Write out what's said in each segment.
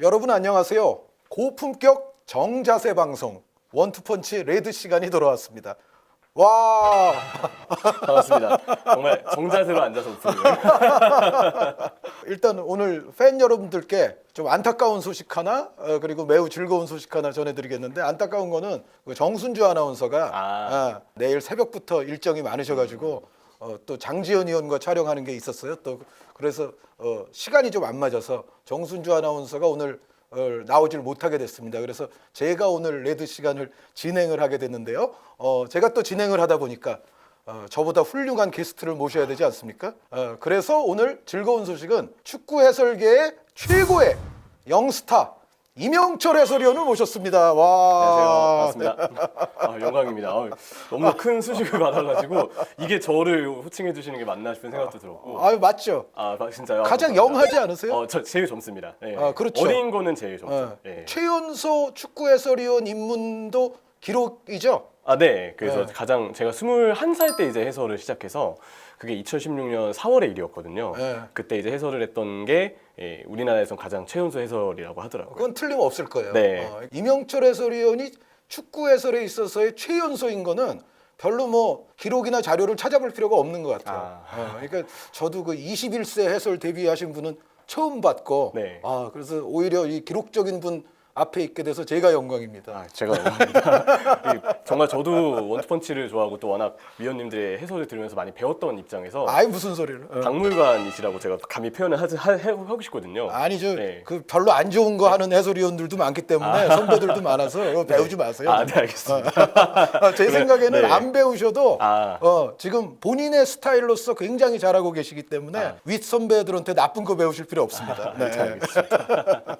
여러분 안녕하세요. 고품격 정자세 방송 원투펀치 레드 시간이 돌아왔습니다. 와, 반갑습니다. 정말 정자세로 앉아서 웃습니다. 일단 오늘 팬 여러분들께 좀 안타까운 소식 하나 그리고 매우 즐거운 소식 하나 전해드리겠는데, 안타까운 거는 그 정순주 아나운서가 내일 새벽부터 일정이 많으셔가지고 또 장지현 의원과 촬영하는 게 있었어요. 또 그래서 시간이 좀 안 맞아서 정순주 아나운서가 오늘 나오질 못하게 됐습니다. 그래서 제가 오늘 레드 시간을 진행을 하게 됐는데요. 제가 또 진행을 하다 보니까 저보다 훌륭한 게스트를 모셔야 되지 않습니까? 그래서 오늘 즐거운 소식은 축구 해설계의 최고의 영스타 이명철 해설위원을 모셨습니다. 와. 안녕하세요. 반갑습니다. 영광입니다. 너무 큰 수식을 받아가지고 이게 저를 호칭해 주시는 게 맞나 싶은 생각도 들었고. 아유, 맞죠. 진짜요? 가장 감사합니다. 영하지 않으세요? 저 제일 젊습니다. 네. 그렇죠. 어린 거는 제일 젊죠. 네. 최연소 축구 해설위원 입문도 기록이죠. 네. 그래서 가장 제가 21살 때 이제 해설을 시작해서 그게 2016년 4월의 일이었거든요. 네. 그때 이제 해설을 했던 게 우리나라에서 가장 최연소 해설이라고 하더라고요. 그건 틀림없을 거예요. 네. 이명철 해설위원이 축구 해설에 있어서의 최연소인 거는 별로 뭐 기록이나 자료를 찾아볼 필요가 없는 것 같아요. 그러니까 저도 그 21세 해설 데뷔하신 분은 처음 봤고, 네. 그래서 오히려 이 기록적인 분 앞에 있게 돼서 제가 영광입니다. 제가 영광입니다. 정말 저도 원투펀치를 좋아하고 또 워낙 위원님들의 해설을 들으면서 많이 배웠던 입장에서 아이, 무슨 소리를? 박물관이시라고 제가 감히 표현을 하고 싶거든요. 아니죠. 네. 그 별로 안 좋은 거 하는 해설위원들도 많기 때문에 선배들도 많아서 배우지 마세요. 네, 알겠습니다. 제 생각에는 네. 안 배우셔도 아. 지금 본인의 스타일로서 굉장히 잘하고 계시기 때문에 윗 선배들한테 나쁜 거 배우실 필요 없습니다. 네. 알겠습니다.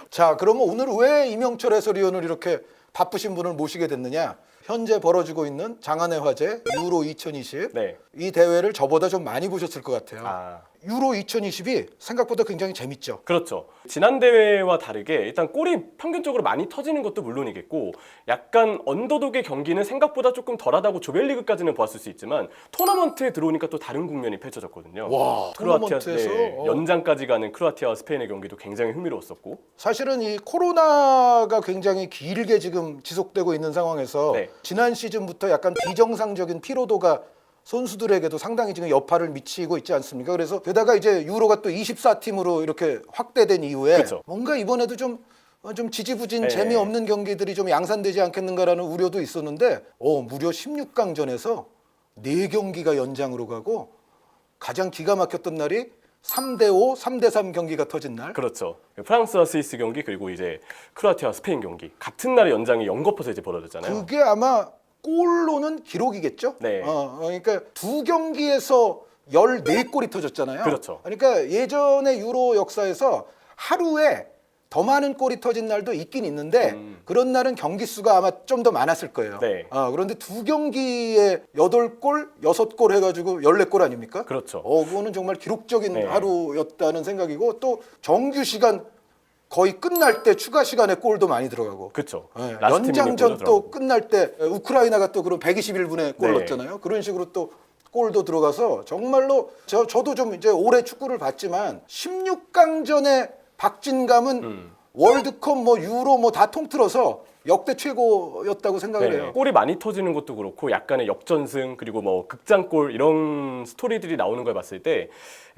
자, 그러면 오늘 왜 이명철 해설위원을 이렇게 바쁘신 분을 모시게 됐느냐? 현재 벌어지고 있는 장안의 화제 유로 2020 네. 이 대회를 저보다 좀 많이 보셨을 것 같아요. 유로 2020이 생각보다 굉장히 재밌죠. 그렇죠. 지난 대회와 다르게 일단 골이 평균적으로 많이 터지는 것도 물론이겠고, 약간 언더독의 경기는 생각보다 조금 덜하다고 조별리그까지는 보았을 수 있지만 토너먼트에 들어오니까 또 다른 국면이 펼쳐졌거든요. 와, 토너먼트에서 연장까지 가는 크로아티아와 스페인의 경기도 굉장히 흥미로웠었고, 사실은 이 코로나가 굉장히 길게 지금 지속되고 있는 상황에서 네. 지난 시즌부터 약간 비정상적인 피로도가 선수들에게도 상당히 지금 여파를 미치고 있지 않습니까? 그래서 게다가 이제 유로가 또 24팀으로 이렇게 확대된 이후에 그쵸. 뭔가 이번에도 좀 지지부진 네. 재미없는 경기들이 좀 양산되지 않겠는가라는 우려도 있었는데 무려 16강전에서 4경기가 연장으로 가고 가장 기가 막혔던 날이 3대5, 3대3 경기가 터진 날. 그렇죠. 프랑스와 스위스 경기, 그리고 이제 크로아티아와 스페인 경기 같은 날에 연장이 연거푸에서 이제 벌어졌잖아요. 그게 아마 골로는 기록이겠죠? 네. 그러니까 두 경기에서 14골이 터졌잖아요. 그렇죠. 그러니까 예전의 유로 역사에서 하루에 더 많은 골이 터진 날도 있긴 있는데 그런 날은 경기 수가 아마 좀 더 많았을 거예요. 네. 그런데 두 경기에 8골, 6골 해가지고 14골 아닙니까? 그렇죠. 그거는 정말 기록적인 네. 하루였다는 생각이고, 또 정규 시간 거의 끝날 때 추가 시간에 골도 많이 들어가고. 그렇죠. 네, 라스트 미닛 연장전 골도 또 들어가고. 끝날 때 우크라이나가 또 그런 121분에 골 네. 넣었잖아요. 그런 식으로 또 골도 들어가서 정말로 저도 좀 이제 올해 축구를 봤지만 16강전의 박진감은 월드컵 뭐 유로 뭐 다 통틀어서 역대 최고였다고 생각을 해요. 골이 많이 터지는 것도 그렇고 약간의 역전승, 그리고 뭐 극장골 이런 스토리들이 나오는 걸 봤을 때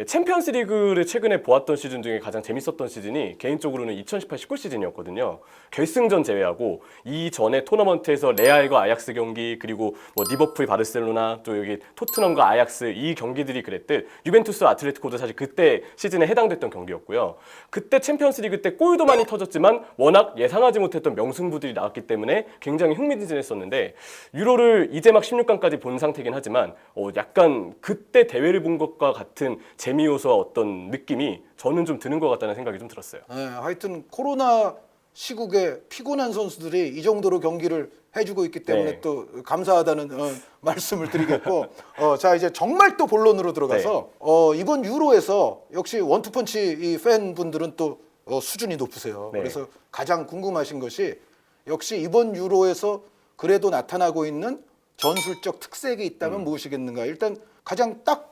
챔피언스 리그를 최근에 보았던 시즌 중에 가장 재밌었던 시즌이 개인적으로는 2018-19 시즌이었거든요. 결승전 제외하고 이전에 토너먼트에서 레알과 아약스 경기, 그리고 뭐 리버풀, 바르셀로나, 또 여기 토트넘과 아약스 이 경기들이 그랬듯, 유벤투스와 아틀레티코도 사실 그때 시즌에 해당됐던 경기였고요. 그때 챔피언스 리그 때 골도 많이 터졌지만 워낙 예상하지 못했던 명승부들이 나왔기 때문에 굉장히 흥미진진했었는데, 유로를 이제 막 16강까지 본 상태긴 하지만 약간 그때 대회를 본 것과 같은 재미 요소와 어떤 느낌이 저는 좀 드는 것 같다는 생각이 좀 들었어요. 네, 하여튼 코로나 시국에 피곤한 선수들이 이 정도로 경기를 해주고 있기 때문에 네. 또 감사하다는 말씀을 드리겠고, 자, 이제 정말 또 본론으로 들어가서 이번 유로에서 역시 원투펀치 이 팬분들은 또 수준이 높으세요. 네. 그래서 가장 궁금하신 것이 역시 이번 유로에서 그래도 나타나고 있는 전술적 특색이 있다면 무엇이겠는가. 일단 가장 딱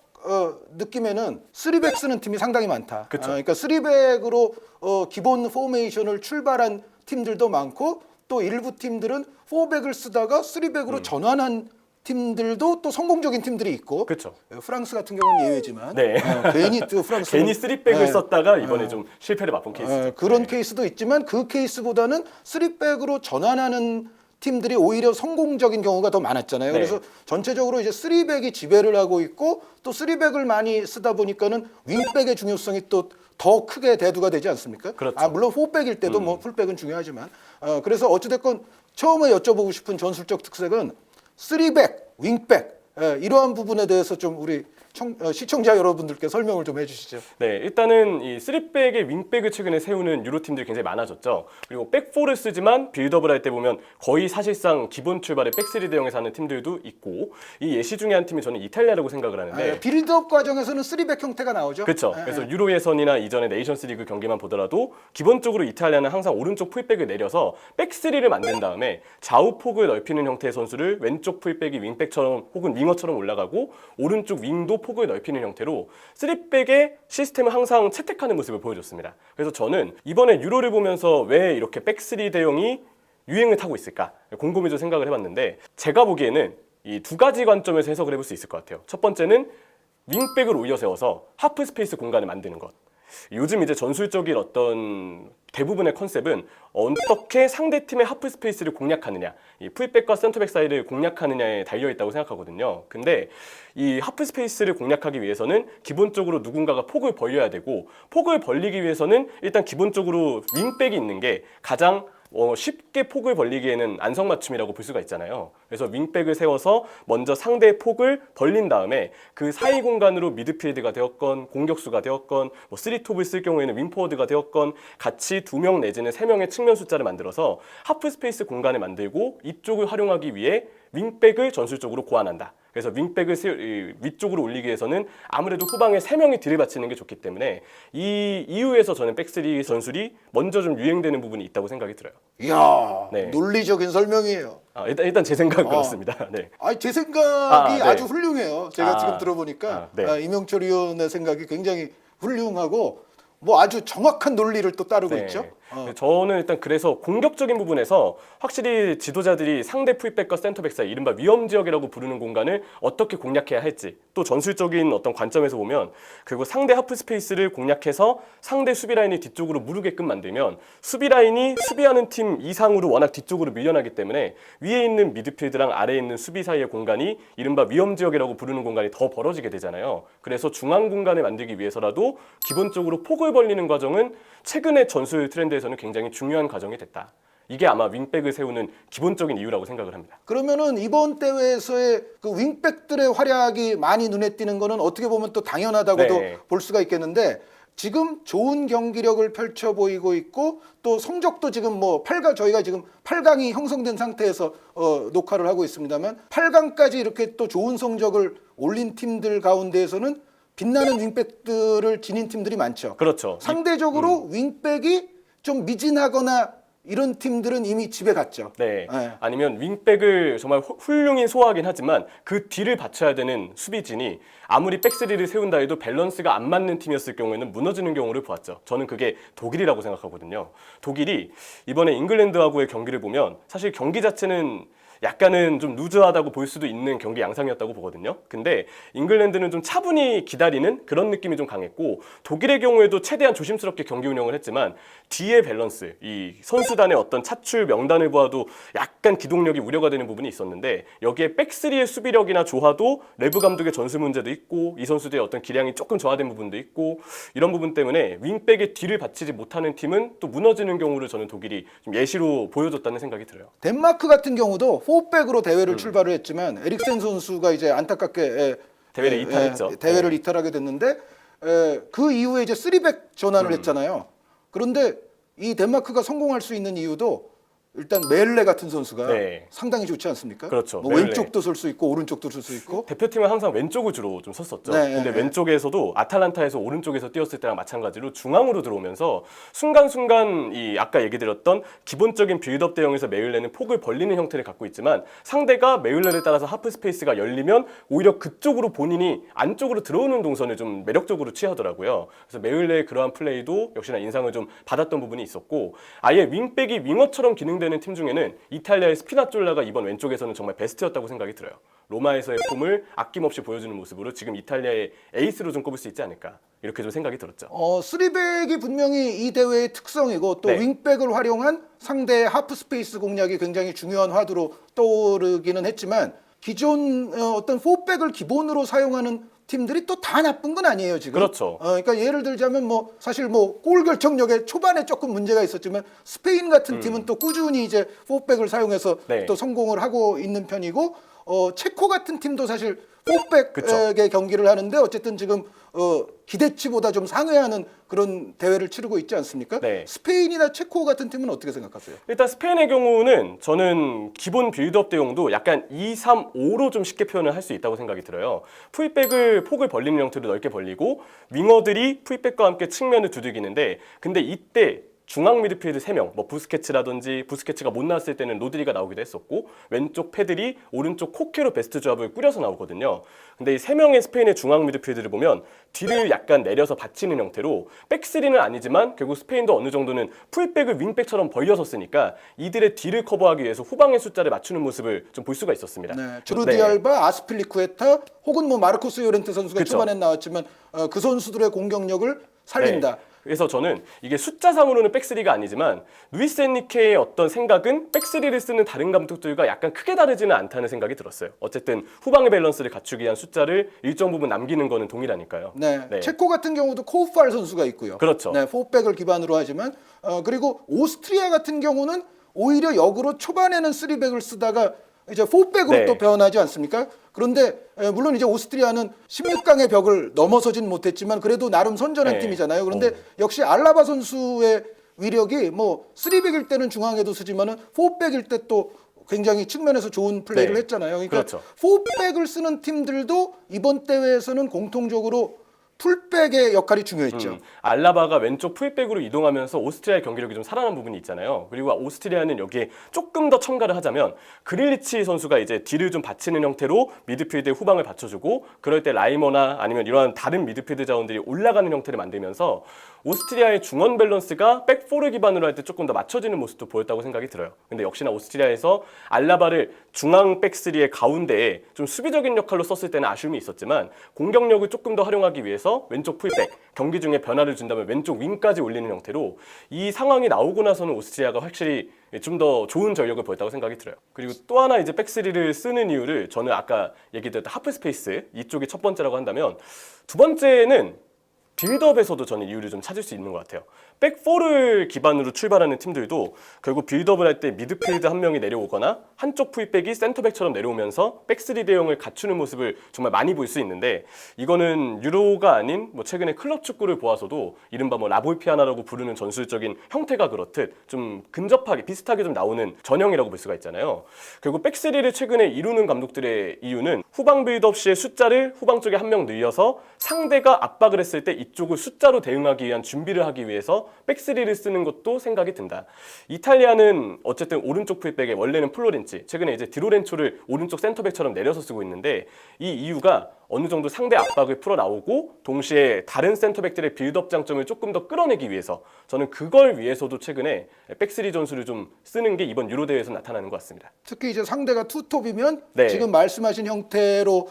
느낌에는 3백 쓰는 팀이 상당히 많다. 그쵸. 그러니까 3백으로 기본 포메이션을 출발한 팀들도 많고 또 일부 팀들은 4백을 쓰다가 3백으로 전환한 팀들도 또 성공적인 팀들이 있고 그렇죠. 프랑스 같은 경우는 예외지만 네. 괜히 또 프랑스 괜히 3백을 네. 썼다가 이번에 좀 실패를 맛본 케이스죠. 그런 네. 케이스도 있지만 그 케이스보다는 3백으로 전환하는 팀들이 오히려 성공적인 경우가 더 많았잖아요. 네. 그래서 전체적으로 이제 3백이 지배를 하고 있고 또 3백을 많이 쓰다 보니까는 윙백의 중요성이 또 더 크게 대두가 되지 않습니까? 그렇죠. 물론 4백일 때도 뭐 풀백은 중요하지만 그래서 어찌됐건 처음에 여쭤보고 싶은 전술적 특색은 3백, 윙백 이러한 부분에 대해서 좀 우리 시청자 여러분들께 설명을 좀 해주시죠. 네, 일단은 이 3백의 윙백을 최근에 세우는 유로 팀들이 굉장히 많아졌죠. 그리고 백4를 쓰지만 빌드업을 할 때 보면 거의 사실상 기본 출발에 백3 대형에서 하는 팀들도 있고 이 예시 중에 한 팀이 저는 이탈리아라고 생각을 하는데 빌드업 과정에서는 3백 형태가 나오죠. 그렇죠. 그래서 유로 예선이나 이전의 네이션스리그 경기만 보더라도 기본적으로 이탈리아는 항상 오른쪽 풀백을 내려서 백3를 만든 다음에 좌우 폭을 넓히는 형태의 선수를 왼쪽 풀백이 윙백처럼 혹은 윙어처럼 올라가고 오른쪽 윙도 폭을 넓히는 형태로 3백의 시스템을 항상 채택하는 모습을 보여줬습니다. 그래서 저는 이번에 유로를 보면서 왜 이렇게 백3 대형이 유행을 타고 있을까 곰곰이 좀 생각을 해봤는데 제가 보기에는 이 두 가지 관점에서 해석을 해볼 수 있을 것 같아요. 첫 번째는 윙백을 올려 세워서 하프 스페이스 공간을 만드는 것. 요즘 이제 전술적인 어떤 대부분의 컨셉은 어떻게 상대팀의 하프 스페이스를 공략하느냐, 이 풀백과 센터백 사이를 공략하느냐에 달려 있다고 생각하거든요. 근데 이 하프 스페이스를 공략하기 위해서는 기본적으로 누군가가 폭을 벌려야 되고, 폭을 벌리기 위해서는 일단 기본적으로 윙백이 있는 게 가장 쉽게 폭을 벌리기에는 안성맞춤이라고 볼 수가 있잖아요. 그래서 윙백을 세워서 먼저 상대의 폭을 벌린 다음에 그 사이 공간으로 미드필드가 되었건 공격수가 되었건 뭐 3톱을 쓸 경우에는 윙포워드가 되었건 같이 2명 내지는 3명의 측면 숫자를 만들어서 하프 스페이스 공간을 만들고 이쪽을 활용하기 위해 윙백을 전술적으로 고안한다. 그래서 윙백을 위쪽으로 올리기 위해서는 아무래도 후방에 3명이 들이받치는 게 좋기 때문에 이 이유에서 저는 백3 전술이 먼저 좀 유행되는 부분이 있다고 생각이 들어요. 이야, 네. 논리적인 설명이에요. 일단 제 생각은 그렇습니다. 네. 제 생각이 네. 아주 훌륭해요. 제가 지금 들어보니까 네. 이명철 의원의 생각이 굉장히 훌륭하고 뭐 아주 정확한 논리를 또 따르고 네. 있죠. 저는 일단 그래서 공격적인 부분에서 확실히 지도자들이 상대 풀백과 센터백 사이 이른바 위험 지역이라고 부르는 공간을 어떻게 공략해야 할지 또 전술적인 어떤 관점에서 보면 그리고 상대 하프 스페이스를 공략해서 상대 수비 라인이 뒤쪽으로 무르게끔 만들면 수비 라인이 수비하는 팀 이상으로 워낙 뒤쪽으로 밀려나기 때문에 위에 있는 미드필드랑 아래에 있는 수비 사이의 공간이 이른바 위험 지역이라고 부르는 공간이 더 벌어지게 되잖아요. 그래서 중앙 공간을 만들기 위해서라도 기본적으로 폭을 벌리는 과정은 최근의 전술 트렌드에서는 굉장히 중요한 과정이 됐다. 이게 아마 윙백을 세우는 기본적인 이유라고 생각을 합니다. 그러면은 이번 대회에서의 그 윙백들의 활약이 많이 눈에 띄는 거는 어떻게 보면 또 당연하다고도 네. 볼 수가 있겠는데 지금 좋은 경기력을 펼쳐 보이고 있고 또 성적도 지금 뭐 8강 저희가 지금 8강이 형성된 상태에서 녹화를 하고 있습니다만 8강까지 이렇게 또 좋은 성적을 올린 팀들 가운데에서는 빛나는 윙백들을 지닌 팀들이 많죠. 그렇죠. 상대적으로 윙백이 좀 미진하거나 이런 팀들은 이미 집에 갔죠. 네. 네. 아니면 윙백을 정말 훌륭히 소화하긴 하지만 그 뒤를 받쳐야 되는 수비진이 아무리 백3를 세운다 해도 밸런스가 안 맞는 팀이었을 경우에는 무너지는 경우를 보았죠. 저는 그게 독일이라고 생각하거든요. 독일이 이번에 잉글랜드하고의 경기를 보면 사실 경기 자체는 약간은 좀 루즈하다고 볼 수도 있는 경기 양상이었다고 보거든요. 근데 잉글랜드는 좀 차분히 기다리는 그런 느낌이 좀 강했고 독일의 경우에도 최대한 조심스럽게 경기 운영을 했지만 뒤의 밸런스, 이 선수단의 어떤 차출 명단을 보아도 약간 기동력이 우려가 되는 부분이 있었는데 여기에 백3의 수비력이나 조화도 레브 감독의 전술 문제도 있고 이 선수들의 어떤 기량이 조금 저하된 부분도 있고 이런 부분 때문에 윙백의 뒤를 받치지 못하는 팀은 또 무너지는 경우를 저는 독일이 좀 예시로 보여줬다는 생각이 들어요. 덴마크 같은 경우도 4백으로 대회를 출발을 했지만 에릭센 선수가 이제 안타깝게 대회를 이탈했죠. 대회를 이탈하게 됐는데 그 이후에 이제 3백 전환을 했잖아요. 그런데 이 덴마크가 성공할 수 있는 이유도 일단 멜레 같은 선수가 네. 상당히 좋지 않습니까? 그렇죠. 뭐 멜레. 왼쪽도 설 수 있고 오른쪽도 설 수 있고. 대표팀은 항상 왼쪽을 주로 좀 섰었죠. 네, 근데 네. 왼쪽에서도 아탈란타에서 오른쪽에서 뛰었을 때랑 마찬가지로 중앙으로 들어오면서 순간순간 이 아까 얘기 드렸던 기본적인 빌드업 대형에서 메일레는 폭을 벌리는 형태를 갖고 있지만 상대가 메일레를 따라서 하프 스페이스가 열리면 오히려 그쪽으로 본인이 안쪽으로 들어오는 동선을 좀 매력적으로 취하더라고요. 그래서 메일레의 그러한 플레이도 역시나 인상을 좀 받았던 부분이 있었고 아예 윙백이 윙어처럼 기능되는 팀 중에는 이탈리아의 스피나졸라가 이번 왼쪽에서는 정말 베스트였다고 생각이 들어요. 로마에서의 폼을 아낌없이 보여주는 모습으로 지금 이탈리아의 에이스로 좀 꼽을 수 있지 않을까 이렇게 좀 생각이 들었죠. 쓰리백이 분명히 이 대회의 특성이고 또 네. 윙백을 활용한 상대의 하프 스페이스 공략이 굉장히 중요한 화두로 떠오르기는 했지만 기존 어떤 포백을 기본으로 사용하는 팀들이 또 다 나쁜 건 아니에요 지금. 그렇죠. 그러니까 예를 들자면 뭐 사실 뭐 골 결정력에 초반에 조금 문제가 있었지만 스페인 같은 팀은 또 꾸준히 이제 포백을 사용해서 네. 또 성공을 하고 있는 편이고 체코 같은 팀도 사실 포백의 그쵸. 경기를 하는데 어쨌든 지금 기대치보다 좀 상회하는 그런 대회를 치르고 있지 않습니까? 네. 스페인이나 체코 같은 팀은 어떻게 생각하세요? 일단 스페인의 경우는 저는 기본 빌드업 대용도 약간 2-3-5로 좀 쉽게 표현을 할 수 있다고 생각이 들어요. 풀백을 폭을 벌리는 형태로 넓게 벌리고 윙어들이 풀백과 함께 측면을 두들기는데 근데 이때 중앙 미드필드 3명, 뭐 부스케츠라든지 부스케츠가 못 나왔을 때는 로드리가 나오기도 했었고 왼쪽 패들이 오른쪽 코케로 베스트 조합을 꾸려서 나오거든요. 근데 이 3명의 스페인의 중앙 미드필드를 보면 뒤를 약간 내려서 받치는 형태로 백스리는 아니지만 결국 스페인도 어느 정도는 풀백을 윙백처럼 벌려섰으니까 이들의 뒤를 커버하기 위해서 후방의 숫자를 맞추는 모습을 좀 볼 수가 있었습니다. 네, 조르디 알바, 아스필리쿠에타 혹은 뭐 마르코스 요렌테 선수가 그쵸. 초반에 나왔지만 그 선수들의 공격력을 살린다. 네. 그래서 저는 이게 숫자상으로는 백스리가 아니지만 루이스 엔리케의 어떤 생각은 백스리를 쓰는 다른 감독들과 약간 크게 다르지는 않다는 생각이 들었어요. 어쨌든 후방의 밸런스를 갖추기 위한 숫자를 일정 부분 남기는 거는 동일하니까요. 네, 체코 같은 경우도 코우팔 선수가 있고요. 그렇죠. 네, 포백을 기반으로 하지만 그리고 오스트리아 같은 경우는 오히려 역으로 초반에는 쓰리백을 쓰다가 이제 포백으로 네. 또 변하지 않습니까? 그런데 물론 이제 오스트리아는 16강의 벽을 넘어서진 못했지만 그래도 나름 선전한 네. 팀이잖아요. 그런데 역시 알라바 선수의 위력이 뭐 3백일 때는 중앙에도 쓰지만은 4백일 때 또 굉장히 측면에서 좋은 플레이를 네. 했잖아요. 그러니까 그렇죠. 4백을 쓰는 팀들도 이번 대회에서는 공통적으로 풀백의 역할이 중요했죠. 알라바가 왼쪽 풀백으로 이동하면서 오스트리아의 경기력이 좀 살아난 부분이 있잖아요. 그리고 오스트리아는 여기에 조금 더 첨가를 하자면 그릴리치 선수가 이제 뒤를 좀 받치는 형태로 미드필드의 후방을 받쳐주고 그럴 때 라이머나 아니면 이러한 다른 미드필드 자원들이 올라가는 형태를 만들면서 오스트리아의 중원 밸런스가 백포를 기반으로 할 때 조금 더 맞춰지는 모습도 보였다고 생각이 들어요. 근데 역시나 오스트리아에서 알라바를 중앙 백스리의 가운데에 좀 수비적인 역할로 썼을 때는 아쉬움이 있었지만 공격력을 조금 더 활용하기 위해서 왼쪽 풀백, 경기 중에 변화를 준다면 왼쪽 윙까지 올리는 형태로 이 상황이 나오고 나서는 오스트리아가 확실히 좀 더 좋은 전력을 보였다고 생각이 들어요. 그리고 또 하나 이제 백스리를 쓰는 이유를 저는 아까 얘기드렸던 하프 스페이스 이쪽이 첫 번째라고 한다면 두 번째는 빌드업에서도 저는 이유를 좀 찾을 수 있는 것 같아요. 백4를 기반으로 출발하는 팀들도 결국 빌드업을 할 때 미드필드 한 명이 내려오거나 한쪽 풀백이 센터백처럼 내려오면서 백3 대형을 갖추는 모습을 정말 많이 볼 수 있는데 이거는 유로가 아닌 뭐 최근에 클럽 축구를 보아서도 이른바 뭐 라볼피아나라고 부르는 전술적인 형태가 그렇듯 좀 근접하게 비슷하게 좀 나오는 전형이라고 볼 수가 있잖아요. 결국 백3를 최근에 이루는 감독들의 이유는 후방 빌드업 시의 숫자를 후방 쪽에 한 명 늘려서 상대가 압박을 했을 때 이쪽을 숫자로 대응하기 위한 준비를 하기 위해서 백3를 쓰는 것도 생각이 든다. 이탈리아는 어쨌든 오른쪽 풀백에 원래는 플로렌치, 최근에 이제 디로렌초를 오른쪽 센터백처럼 내려서 쓰고 있는데 이 이유가 어느 정도 상대 압박을 풀어 나오고 동시에 다른 센터백들의 빌드업 장점을 조금 더 끌어내기 위해서 저는 그걸 위해서도 최근에 백3 전술을 좀 쓰는 게 이번 유로 대회에서 나타나는 것 같습니다. 특히 이제 상대가 투톱이면 네. 지금 말씀하신 형태로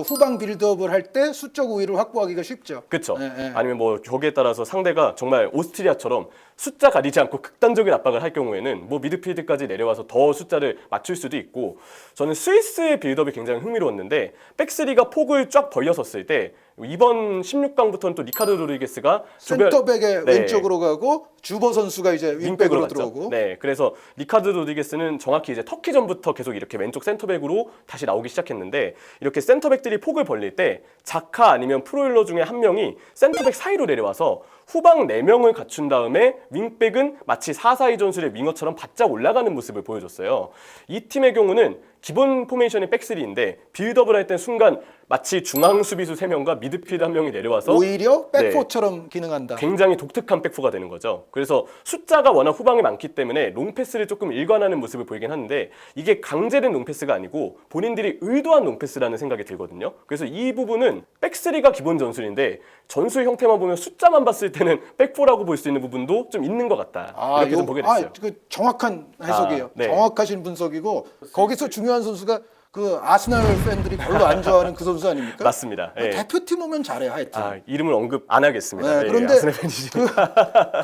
후방 빌드업을 할 때 수적 우위를 확보하기가 쉽죠. 그렇죠. 네. 아니면 뭐 거기에 따라서 상대가 정말 오스트리아처럼 숫자 가리지 않고 극단적인 압박을 할 경우에는 뭐 미드필드까지 내려와서 더 숫자를 맞출 수도 있고 저는 스위스의 빌드업이 굉장히 흥미로웠는데 백3가 폭을 쫙 벌려섰을 때 이번 16강부터는 또 리카르도 로드리게스가 센터백의 네. 왼쪽으로 가고 주보 선수가 이제 윙백으로 갔죠. 들어오고. 네, 그래서 리카르도 로드리게스는 정확히 이제 터키전부터 계속 이렇게 왼쪽 센터백으로 다시 나오기 시작했는데 이렇게 센터백들이 폭을 벌릴 때 자카 아니면 프로일러 중에 한 명이 센터백 사이로 내려와서 후방 4명을 갖춘 다음에 윙백은 마치 4-4-2 전술의 윙어처럼 바짝 올라가는 모습을 보여줬어요. 이 팀의 경우는 기본 포메이션이 백3인데 빌드업을 할 때 순간 마치 중앙 수비수 3명과 미드필드 1명이 내려와서 오히려 백포처럼 기능한다. 굉장히 독특한 백포가 되는 거죠. 그래서 숫자가 워낙 후방에 많기 때문에 롱패스를 조금 일관하는 모습을 보이긴 하는데 이게 강제된 롱패스가 아니고 본인들이 의도한 롱패스라는 생각이 들거든요. 그래서 이 부분은 백3가 기본 전술인데 전술 형태만 보면 숫자만 봤을 때는 백4라고 볼 수 있는 부분도 좀 있는 것 같다. 이렇게 좀 보게 됐어요. 그 정확한 해석이에요. 네. 정확하신 분석이고 거기서 중요한 선수가 그 아스날 팬들이 별로 안 좋아하는 그 선수 아닙니까? 맞습니다. 예. 대표팀 오면 잘해 하여튼. 이름을 언급 안 하겠습니다. 네, 예, 그런데 아스날 팬이시니까.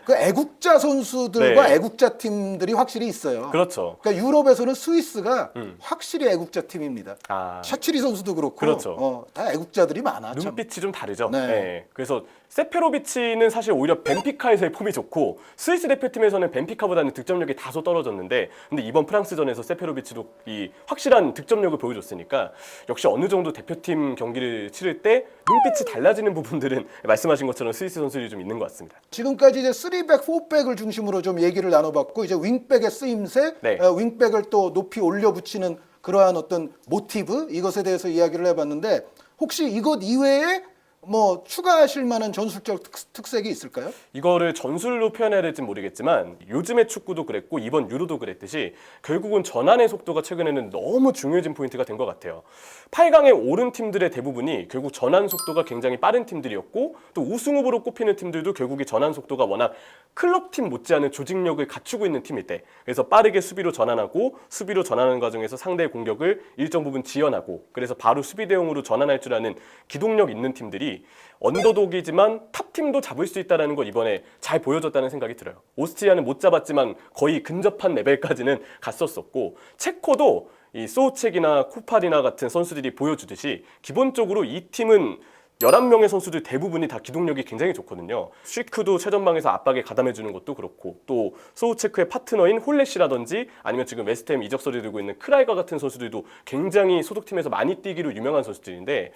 그 애국자 선수들과 네. 애국자 팀들이 확실히 있어요. 그렇죠. 그러니까 유럽에서는 스위스가 확실히 애국자 팀입니다. 샤치리 선수도 그렇고 그렇죠. 다 애국자들이 많아. 참. 눈빛이 좀 다르죠. 네. 네. 그래서 세페로비치는 사실 오히려 벤피카에서의 폼이 좋고 스위스 대표팀에서는 벤피카보다는 득점력이 다소 떨어졌는데 근데 이번 프랑스전에서 세페로비치도 이 확실한 득점력을 보여줬으니까 역시 어느 정도 대표팀 경기를 치를 때 눈빛이 달라지는 부분들은 말씀하신 것처럼 스위스 선수들이 좀 있는 것 같습니다. 지금까지 이제 3백, 4백을 중심으로 좀 얘기를 나눠봤고 이제 윙백의 쓰임새, 네. 윙백을 또 높이 올려붙이는 그러한 어떤 모티브 이것에 대해서 이야기를 해봤는데 혹시 이것 이외에 뭐 추가하실 만한 전술적 특색이 있을까요? 이거를 전술로 표현해야 될지 모르겠지만 요즘의 축구도 그랬고 이번 유로도 그랬듯이 결국은 전환의 속도가 최근에는 너무 중요해진 포인트가 된 것 같아요. 8강에 오른 팀들의 대부분이 결국 전환 속도가 굉장히 빠른 팀들이었고 또 우승 후보로 꼽히는 팀들도 결국에 전환 속도가 워낙 클럽팀 못지않은 조직력을 갖추고 있는 팀일 때 그래서 빠르게 수비로 전환하고 수비로 전환하는 과정에서 상대의 공격을 일정 부분 지연하고 그래서 바로 수비 대응으로 전환할 줄 아는 기동력 있는 팀들이 언더독이지만 탑팀도 잡을 수 있다는 걸 이번에 잘 보여줬다는 생각이 들어요. 오스트리아는 못 잡았지만 거의 근접한 레벨까지는 갔었었고 체코도 이 소우첵이나 쿠파리나 같은 선수들이 보여주듯이 기본적으로 이 팀은 11명의 선수들 대부분이 다 기동력이 굉장히 좋거든요. 쉬크도 최전방에서 압박에 가담해주는 것도 그렇고 또 소우체크의 파트너인 홀렛이라든지 아니면 지금 웨스트햄 이적설이 들고 있는 크라이가 같은 선수들도 굉장히 소속팀에서 많이 뛰기로 유명한 선수들인데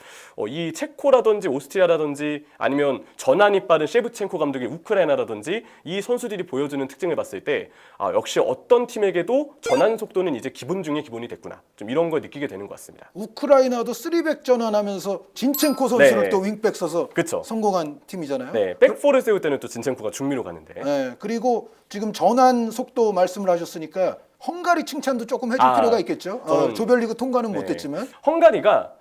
이 체코라든지 오스트리아라든지 아니면 전환이 빠른 셰브첸코 감독의 우크라이나라든지 이 선수들이 보여주는 특징을 봤을 때 역시 어떤 팀에게도 전환 속도는 이제 기본 중에 기본이 됐구나. 좀 이런 걸 느끼게 되는 것 같습니다. 우크라이나도 3백 전환하면서 진첸코 선수를 네. 또 윙백 써서 그쵸. 성공한 팀이잖아요. 네, 백포를 세울 때는 또 진첸코가 중미로 가는데. 네, 그리고 지금 전환 속도 말씀을 하셨으니까 헝가리 칭찬도 조금 해줄 필요가 있겠죠. 조별리그 통과는 못했지만 헝가리가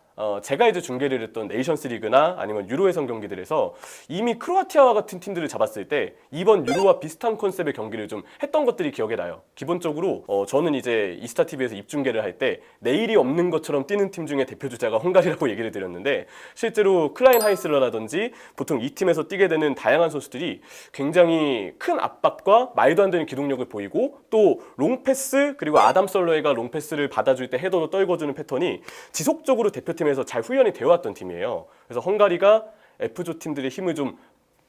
제가 이제 중계를 했던 네이션스 리그나 아니면 유로 예선 경기들에서 이미 크로아티아와 같은 팀들을 잡았을 때 이번 유로와 비슷한 컨셉의 경기를 좀 했던 것들이 기억에 나요. 기본적으로 저는 이제 이스타 TV에서 입중계를 할 때 내일이 없는 것처럼 뛰는 팀 중에 대표 주자가 헝가리라고 얘기를 드렸는데 실제로 클라인 하이슬러라든지 보통 이 팀에서 뛰게 되는 다양한 선수들이 굉장히 큰 압박과 말도 안 되는 기동력을 보이고 또 롱패스 그리고 아담 솔로에가 롱패스를 받아줄 때 헤더로 떨궈주는 패턴이 지속적으로 대표팀 에서 잘 훈련이 되어 왔던 팀이에요. 그래서 헝가리가 F조 팀들의 힘을 좀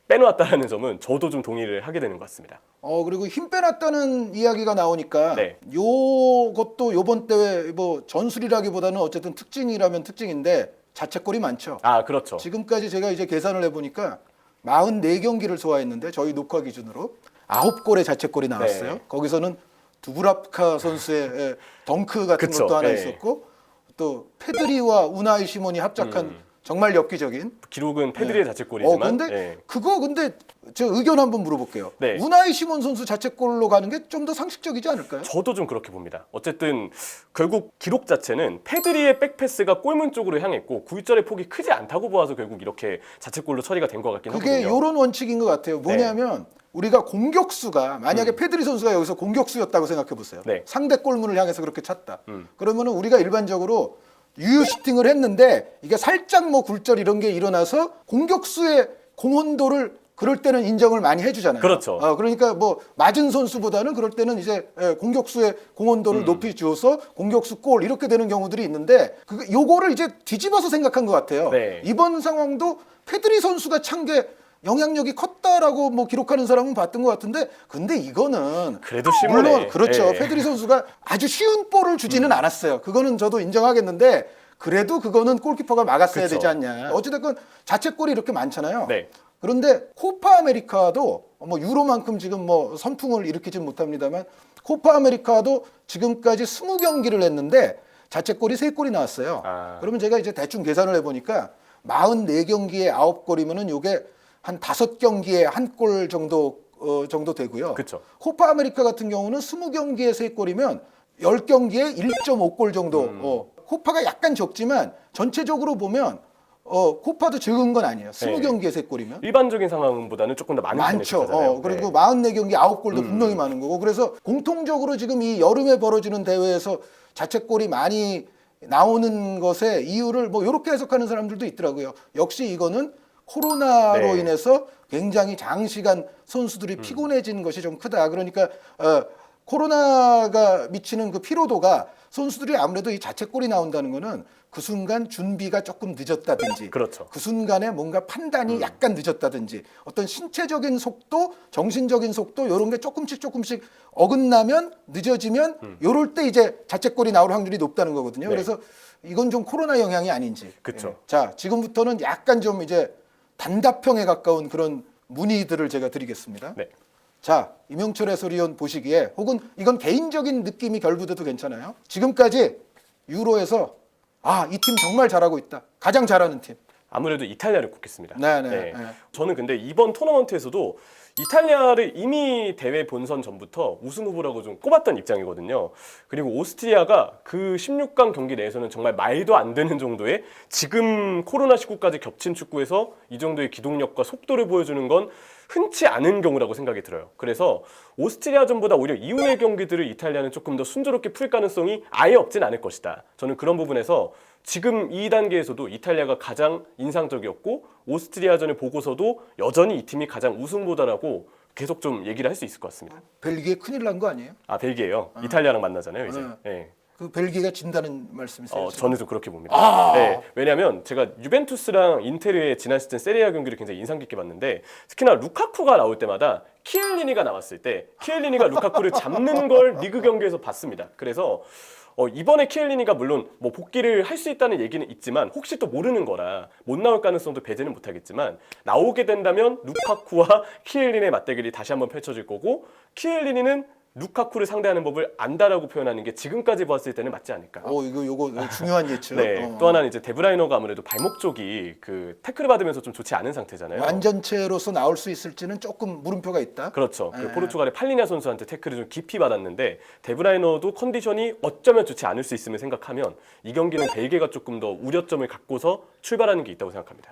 빼놓았다는 점은 저도 좀 동의를 하게 되는 것 같습니다. 그리고 힘 빼놨다는 이야기가 나오니까 네. 요것도 요번 대회 뭐 전술이라기보다는 어쨌든 특징이라면 특징인데 자책골이 많죠. 그렇죠. 지금까지 제가 이제 계산을 해보니까 44경기를 소화했는데 저희 녹화 기준으로 9골의 자책골이 나왔어요. 네. 거기서는 두브라프카 선수의 덩크 같은 그쵸. 것도 하나 네. 있었고 또 페드리와 우나이 시몬이 합작한 정말 엽기적인 기록은 페드리의 자책골이지만 근데 저 의견 한번 물어볼게요. 네. 우나이 시몬 선수 자책골로 가는 게 좀 더 상식적이지 않을까요? 저도 좀 그렇게 봅니다. 어쨌든 결국 기록 자체는 페드리의 백패스가 골문 쪽으로 향했고 굴절의 폭이 크지 않다고 보아서 결국 이렇게 자책골로 처리가 된 것 같긴 그게 하거든요. 이런 원칙인 것 같아요. 뭐냐면 우리가 공격수가 만약에 페드리 선수가 여기서 공격수였다고 생각해 보세요. 네. 상대 골문을 향해서 그렇게 찼다. 그러면은 우리가 일반적으로 유효 슈팅을 했는데 이게 살짝 뭐 굴절 이런 게 일어나서 공격수의 공헌도를 그럴 때는 인정을 많이 해주잖아요. 그렇죠. 그러니까 뭐 맞은 선수보다는 그럴 때는 이제 공격수의 공헌도를 높이 주어서 공격수 골 이렇게 되는 경우들이 있는데 요거를 이제 뒤집어서 생각한 것 같아요. 네. 이번 상황도 페드리 선수가 찬 게 영향력이 컸다라고 뭐 기록하는 사람은 봤던 것 같은데 근데 이거는 그래도 심하네. 물론 그렇죠. 예. 페드리 선수가 아주 쉬운 볼을 주지는 않았어요. 그거는 저도 인정하겠는데 그래도 그거는 골키퍼가 막았어야 그쵸. 되지 않냐. 어찌됐건 자책골이 이렇게 많잖아요. 네. 그런데 코파 아메리카도 뭐 유로만큼 지금 뭐 선풍을 일으키진 못합니다만 코파 아메리카도 지금까지 20경기를 했는데 자책골이 3골이 나왔어요. 그러면 제가 이제 대충 계산을 해보니까 44경기에 9골이면은 요게 한 5경기에 1골 정도 되고요. 그쵸. 코파 아메리카 같은 경우는 20경기에 3골이면 10경기에 1.5골 정도. 코파가 약간 적지만 전체적으로 보면 코파도 적은 건 아니에요. 20경기에 3골이면. 일반적인 상황보다는 조금 더 많은 많죠. 편이잖아요. 그리고 44경기 9골도 분명히 많은 거고. 그래서 공통적으로 지금 이 여름에 벌어지는 대회에서 자책골이 많이 나오는 것의 이유를 뭐 이렇게 해석하는 사람들도 있더라고요. 역시 이거는 코로나로 네. 인해서 굉장히 장시간 선수들이 피곤해진 것이 좀 크다. 그러니까 코로나가 미치는 그 피로도가 선수들이 아무래도 이 자책골이 나온다는 거는 그 순간 준비가 조금 늦었다든지 그렇죠. 그 순간에 뭔가 판단이 약간 늦었다든지 어떤 신체적인 속도, 정신적인 속도 이런 게 조금씩 어긋나면 늦어지면 요럴 때 이제 자책골이 나올 확률이 높다는 거거든요. 네. 그래서 이건 좀 코로나 영향이 아닌지. 그쵸. 예. 자, 지금부터는 약간 좀 이제 단답형에 가까운 그런 문의들을 제가 드리겠습니다. 네. 자, 이명철 해설위원 보시기에 혹은 이건 개인적인 느낌이 결부돼도 괜찮아요. 지금까지 유로에서 이 팀 정말 잘하고 있다. 가장 잘하는 팀. 아무래도 이탈리아를 꼽겠습니다. 네. 저는 근데 이번 토너먼트에서도 이탈리아를 이미 대회 본선 전부터 우승 후보라고 좀 꼽았던 입장이거든요. 그리고 오스트리아가 그 16강 경기 내에서는 정말 말도 안 되는 정도의 지금 코로나19까지 겹친 축구에서 이 정도의 기동력과 속도를 보여주는 건 흔치 않은 경우라고 생각이 들어요. 그래서 오스트리아전보다 오히려 이후의 경기들을 이탈리아는 조금 더 순조롭게 풀 가능성이 아예 없진 않을 것이다. 저는 그런 부분에서 지금 이 단계에서도 이탈리아가 가장 인상적이었고 오스트리아전을 보고서도 여전히 이 팀이 가장 우승 후보다라고 계속 좀 얘기를 할 수 있을 것 같습니다. 벨기에 큰일 난 거 아니에요? 벨기에요. 이탈리아랑 만나잖아요, 이제. 네. 그 벨기에가 진다는 말씀이세요? 저는 좀 그렇게 봅니다. 네, 왜냐하면 제가 유벤투스랑 인테르의 지난 시즌 세리아 경기를 굉장히 인상 깊게 봤는데 특히나 루카쿠가 나올 때마다 키엘리니가 나왔을 때 키엘리니가 루카쿠를 잡는 걸 리그 경기에서 봤습니다. 그래서 이번에 키엘리니가 물론 뭐 복귀를 할 수 있다는 얘기는 있지만 혹시 또 모르는 거라 못 나올 가능성도 배제는 못하겠지만 나오게 된다면 루카쿠와 키엘리니의 맞대결이 다시 한번 펼쳐질 거고 키엘리니는 루카쿠를 상대하는 법을 안다라고 표현하는 게 지금까지 봤을 때는 맞지 않을까. 요거 중요한 예측. 네. 또 하나는 이제 데브라이너가 아무래도 발목 쪽이 그 태클을 받으면서 좀 좋지 않은 상태잖아요. 완전체로서 나올 수 있을지는 조금 물음표가 있다. 그렇죠. 그 포르투갈의 팔리냐 선수한테 태클을 좀 깊이 받았는데 데브라이너도 컨디션이 어쩌면 좋지 않을 수 있음을 생각하면 이 경기는 벨기에가 조금 더 우려점을 갖고서 출발하는 게 있다고 생각합니다.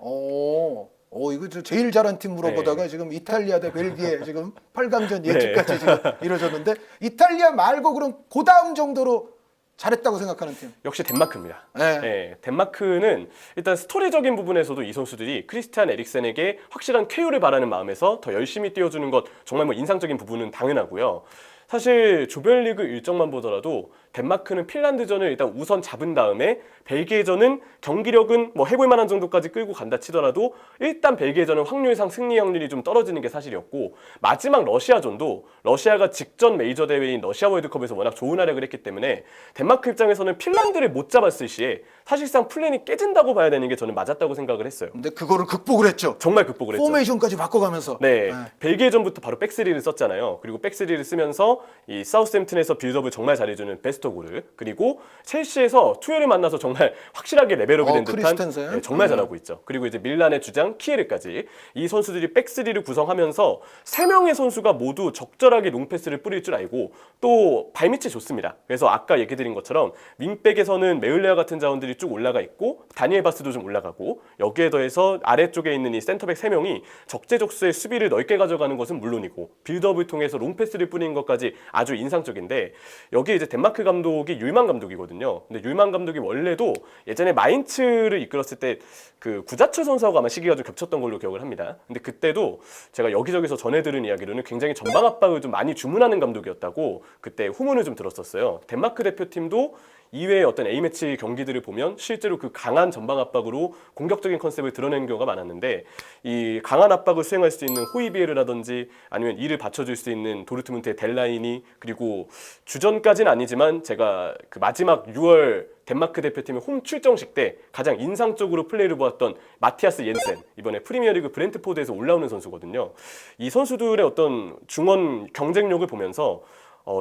이거 제일 잘한 팀 물어보다가 지금 이탈리아 대 벨기에 지금 8강전 예측까지 지금 이루어졌는데 이탈리아 말고 그럼 그 다음 정도로 잘했다고 생각하는 팀? 역시 덴마크입니다. 네. 네, 덴마크는 일단 스토리적인 부분에서도 이 선수들이 크리스티안 에릭센에게 확실한 쾌유를 바라는 마음에서 더 열심히 뛰어주는 것 정말 뭐 인상적인 부분은 당연하고요. 사실 조별리그 일정만 보더라도 덴마크는 핀란드전을 일단 우선 잡은 다음에 벨기에전은 경기력은 뭐 해볼 만한 정도까지 끌고 간다 치더라도 일단 벨기에전은 확률상 승리 확률이 좀 떨어지는 게 사실이었고 마지막 러시아전도 러시아가 직전 메이저 대회인 러시아 월드컵에서 워낙 좋은 활약을 했기 때문에 덴마크 입장에서는 핀란드를 못 잡았을 시에 사실상 플랜이 깨진다고 봐야 되는 게 저는 맞았다고 생각을 했어요. 근데 그거를 극복을 했죠. 정말 극복을 했죠. 포메이션까지 바꿔가면서. 네, 벨기에전부터 바로 백스리를 썼잖아요. 그리고 백스리를 쓰면서 이 사우스햄튼에서 빌드업을 정말 잘해주는 베스토고르 그리고 첼시에서 투엘을 만나서 정말 확실하게 레벨업이 된 듯한 크리스텐센. 정말 잘하고 있죠. 그리고 이제 밀란의 주장 키에르까지 이 선수들이 백스리를 구성하면서 세 명의 선수가 모두 적절하게 롱패스를 뿌릴 줄 알고 또 발밑이 좋습니다. 그래서 아까 얘기 드린 것처럼 윙백에서는 메을레아 같은 자원들이 선수들이 쭉 올라가 있고 다니엘 바스도 좀 올라가고 여기에 더해서 아래쪽에 있는 이 센터백 3명이 적재적소의 수비를 넓게 가져가는 것은 물론이고 빌드업을 통해서 롱패스를 뿌리는 것까지 아주 인상적인데 여기에 이제 덴마크 감독이 율만 감독이거든요. 근데 율만 감독이 원래도 예전에 마인츠를 이끌었을 때 그 구자철 선수하고 아마 시기가 좀 겹쳤던 걸로 기억을 합니다. 근데 그때도 제가 여기저기서 전해 들은 이야기로는 굉장히 전방 압박을 좀 많이 주문하는 감독이었다고 그때 후문을 좀 들었었어요. 덴마크 대표팀도 이외의 어떤 A매치 경기들을 보면 실제로 그 강한 전방 압박으로 공격적인 컨셉을 드러내는 경우가 많았는데 이 강한 압박을 수행할 수 있는 호이비에르라든지 아니면 이를 받쳐줄 수 있는 도르트문트의 델라이니 그리고 주전까지는 아니지만 제가 그 마지막 6월 덴마크 대표팀의 홈 출정식 때 가장 인상적으로 플레이를 보았던 마티아스 옌센 이번에 프리미어리그 브렌트포드에서 올라오는 선수거든요. 이 선수들의 어떤 중원 경쟁력을 보면서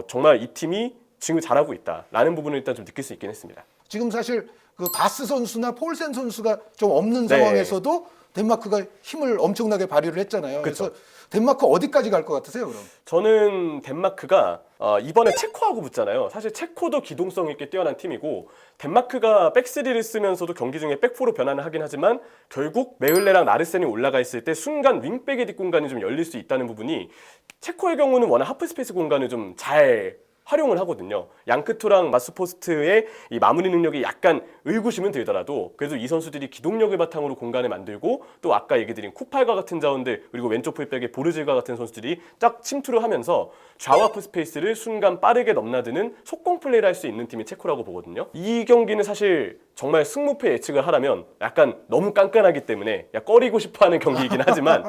정말 이 팀이 지금 잘하고 있다라는 부분을 일단 좀 느낄 수 있긴 했습니다. 지금 사실 그 바스 선수나 폴센 선수가 좀 없는 네. 상황에서도 덴마크가 힘을 엄청나게 발휘를 했잖아요. 그쵸. 그래서 덴마크 어디까지 갈 것 같으세요, 그럼? 저는 덴마크가 이번에 체코하고 붙잖아요. 사실 체코도 기동성 있게 뛰어난 팀이고 덴마크가 백스리를 쓰면서도 경기 중에 백포로 변환을 하긴 하지만 결국 메을레랑 나르센이 올라가 있을 때 순간 윙백의 뒷공간이 좀 열릴 수 있다는 부분이 체코의 경우는 워낙 하프스페이스 공간을 좀 잘 활용을 하거든요. 양크토랑 마스포스트의 이 마무리 능력이 약간 의구심은 들더라도 그래도 이 선수들이 기동력을 바탕으로 공간을 만들고 또 아까 얘기 드린 쿠팔과 같은 자원들 그리고 왼쪽 풀백의 보르질과 같은 선수들이 딱 침투를 하면서 좌와프 스페이스를 순간 빠르게 넘나드는 속공 플레이를 할 수 있는 팀이 체코라고 보거든요. 이 경기는 사실 정말 승무패 예측을 하라면 약간 너무 깐깐하기 때문에 꺼리고 싶어하는 경기이긴 하지만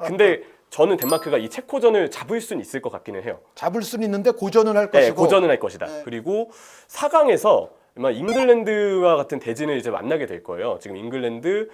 근데 저는 덴마크가 이 체코전을 잡을 수는 있을 것 같기는 해요. 잡을 수는 있는데 고전은 할 네, 것이고. 고전은 할 것이다. 네. 그리고 4강에서 아마 잉글랜드와 같은 대진을 이제 만나게 될 거예요. 지금 잉글랜드를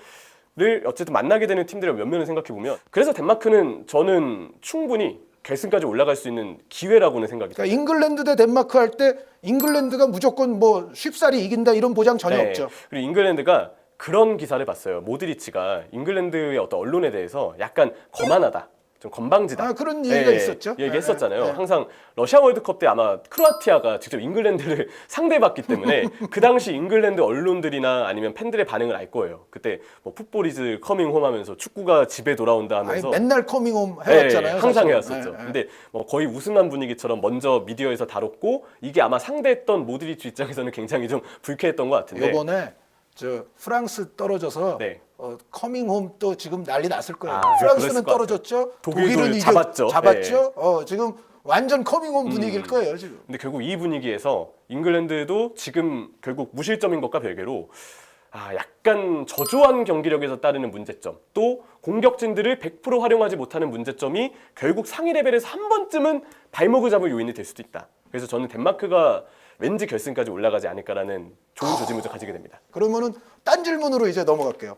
어쨌든 만나게 되는 팀들의 면면을 생각해 보면 그래서 덴마크는 저는 충분히 결승까지 올라갈 수 있는 기회라고는 생각이 그러니까 잉글랜드 대 덴마크 할 때 잉글랜드가 무조건 뭐 쉽사리 이긴다 이런 보장 전혀 네. 없죠. 그리고 잉글랜드가 그런 기사를 봤어요. 모드리치가 잉글랜드의 어떤 언론에 대해서 약간 거만하다. 좀 건방지다. 아, 그런 얘기가 있었죠. 얘기했었잖아요. 네. 항상 러시아 월드컵 때 아마 크로아티아가 직접 잉글랜드를 상대해봤기 때문에 그 당시 잉글랜드 언론들이나 아니면 팬들의 반응을 알 거예요. 그때 뭐 풋볼이즈 커밍홈 하면서 축구가 집에 돌아온다 하면서 아니, 맨날 커밍홈 해왔잖아요. 항상 사실은. 해왔었죠. 네, 네. 근데 뭐 거의 우승한 분위기처럼 먼저 미디어에서 다뤘고 이게 아마 상대했던 모드리치 입장에서는 굉장히 좀 불쾌했던 것 같은데 요번에 저 프랑스 떨어져서 네. 커밍홈 또 지금 난리 났을 거예요. 아, 프랑스는 그랬을 것 떨어졌죠. 독일도 독일은 잡았죠. 지금 완전 커밍홈 분위기일 거예요 지금. 근데 결국 이 분위기에서 잉글랜드도 지금 결국 무실점인 것과 별개로 약간 저조한 경기력에서 따르는 문제점 또 공격진들을 100% 활용하지 못하는 문제점이 결국 상위 레벨에서 한 번쯤은 발목을 잡을 요인이 될 수도 있다. 그래서 저는 덴마크가 왠지 결승까지 올라가지 않을까라는 좋은 조짐을 가지게 됩니다. 그러면은 딴 질문으로 이제 넘어갈게요.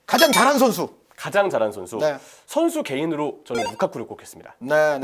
가장 잘한 선수. 가장 잘한 선수. 네. 선수 개인으로 저는 루카쿠를 꼽겠습니다. 네.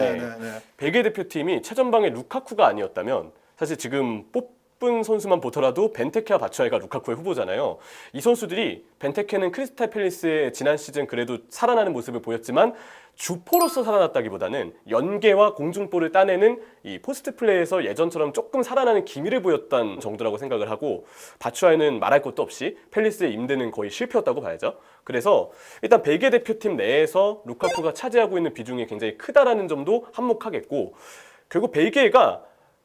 벨기에 대표팀이 최전방에 루카쿠가 아니었다면 사실 지금 뽑은 선수만 보더라도 벤테케와 바츠아이가 루카쿠의 후보잖아요. 이 선수들이 벤테케는 크리스탈 팰리스의 지난 시즌 그래도 살아나는 모습을 보였지만 주포로서 살아났다기보다는 연계와 공중볼을 따내는 이 포스트 플레이에서 예전처럼 조금 살아나는 기미를 보였던 정도라고 생각을 하고 바츠아이는 말할 것도 없이 팰리스의 임대는 거의 실패였다고 봐야죠. 그래서 일단 벨기에 대표팀 내에서 루카쿠가 차지하고 있는 비중이 굉장히 크다라는 점도 한몫하겠고 결국 벨기에가